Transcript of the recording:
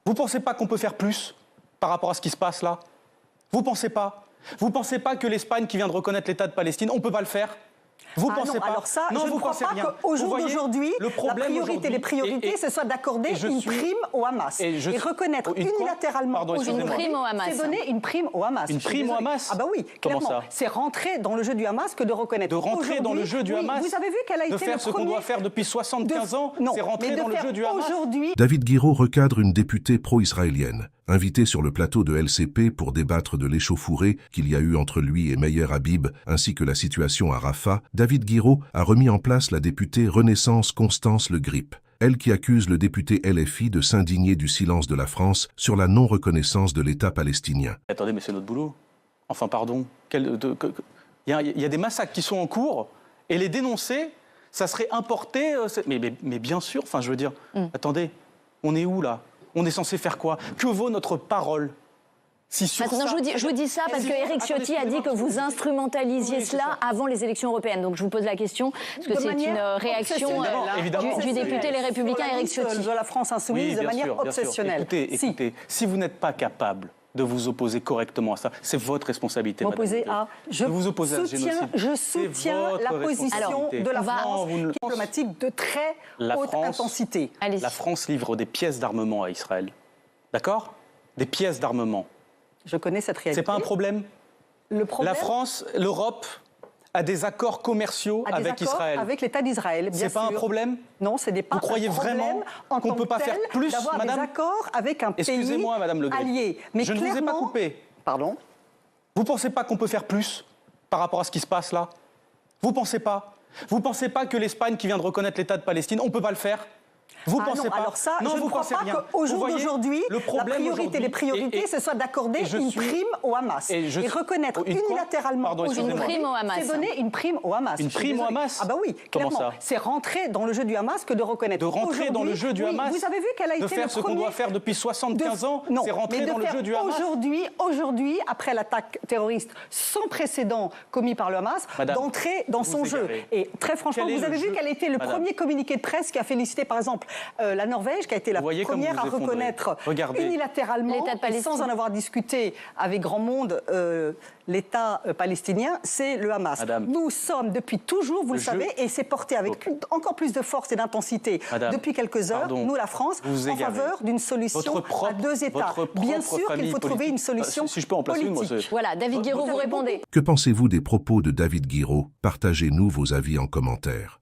Vous ne pensez pas qu'on peut faire plus par rapport à ce qui se passe là? Vous ne pensez pas? Vous ne pensez pas que l'Espagne qui vient de reconnaître l'État de Palestine, on ne peut pas le faire? Vous pensez pas? Alors ça, non, je ne crois pas qu'au jour d'aujourd'hui, la priorité des priorités, ce soit d'accorder une prime au Hamas. Et reconnaître unilatéralement aujourd'hui, c'est donner une prime au Hamas. Une prime au Hamas? Ah bah oui, clairement. C'est rentrer dans le jeu du Hamas que de reconnaître. De rentrer dans le jeu du Hamas? Vous avez vu qu'elle a été le premier... De faire ce qu'on doit faire depuis 75 ans, c'est rentrer dans le jeu du Hamas? David Guiraud recadre une députée pro-israélienne. Invité sur le plateau de LCP pour débattre de l'échauffourée qu'il y a eu entre lui et Meyer Habib, ainsi que la situation à Rafah, David Guiraud a remis en place la députée Renaissance Constance Le Grip, elle qui accuse le député LFI de s'indigner du silence de la France sur la non-reconnaissance de l'État palestinien. Attendez, mais c'est notre boulot. Enfin, pardon. Il y a des massacres qui sont en cours, et les dénoncer, ça serait importer... Mais bien sûr, enfin, je veux dire, attendez, on est où, là? On est censé faire quoi? Que vaut notre parole? Si sur non, je vous dis ça parce que Éric Ciotti a dit que vous instrumentalisiez cela avant les élections européennes. Donc je vous pose la question, parce que c'est une réaction du député Les Républicains Éric Ciotti. De la France insoumise, de manière obsessionnelle. Écoutez, si vous n'êtes pas capable de vous opposer correctement à ça, c'est votre responsabilité. M'opposer à... Je soutiens la position de la France diplomatique de très haute intensité. La France livre des pièces d'armement à Israël. D'accord? Des pièces d'armement. Je connais cette réalité. C'est pas un problème? La France, l'Europe a des accords commerciaux avec Israël. Avec l'État d'Israël, bien sûr. C'est pas un problème? Non, ce n'est pas un problème. Vous croyez vraiment qu'on ne peut pas faire plus, d'avoir des accords avec un pays Excusez-moi, Madame Le Grip. Allié. Mais je ne vous ai pas coupé. Pardon? Vous ne pensez pas qu'on peut faire plus par rapport à ce qui se passe là? Vous ne pensez pas? Vous ne pensez pas que l'Espagne qui vient de reconnaître l'État de Palestine, on ne peut pas le faire? Vous pensez pas? Alors ça, je ne crois pas qu'au jour d'aujourd'hui, la priorité des priorités, ce soit d'accorder une prime au Hamas. Et reconnaître unilatéralement aujourd'hui, c'est donner une prime au Hamas. Une prime au Hamas? Ah bah oui, clairement. C'est rentrer dans le jeu du Hamas que de reconnaître. De rentrer dans le jeu du Hamas? Vous avez vu qu'elle a été le premier... De faire ce qu'on doit faire depuis 75 ans, c'est rentrer dans le jeu du Hamas? Aujourd'hui, après l'attaque terroriste sans précédent commis par le Hamas, d'entrer dans son jeu. Et très franchement, vous avez vu qu'elle a été le premier communiqué de presse qui a félicité, par exemple, la Norvège, qui a été la première à reconnaître unilatéralement, et sans en avoir discuté avec grand monde, l'État palestinien, c'est le Hamas. Nous sommes depuis toujours, vous le savez, et c'est porté avec encore plus de force et d'intensité depuis quelques heures, nous la France, en faveur d'une solution à deux États. Bien sûr qu'il faut trouver une solution politique. Voilà, David Guiraud, vous répondez. Que pensez-vous des propos de David Guiraud? Partagez-nous vos avis en commentaire.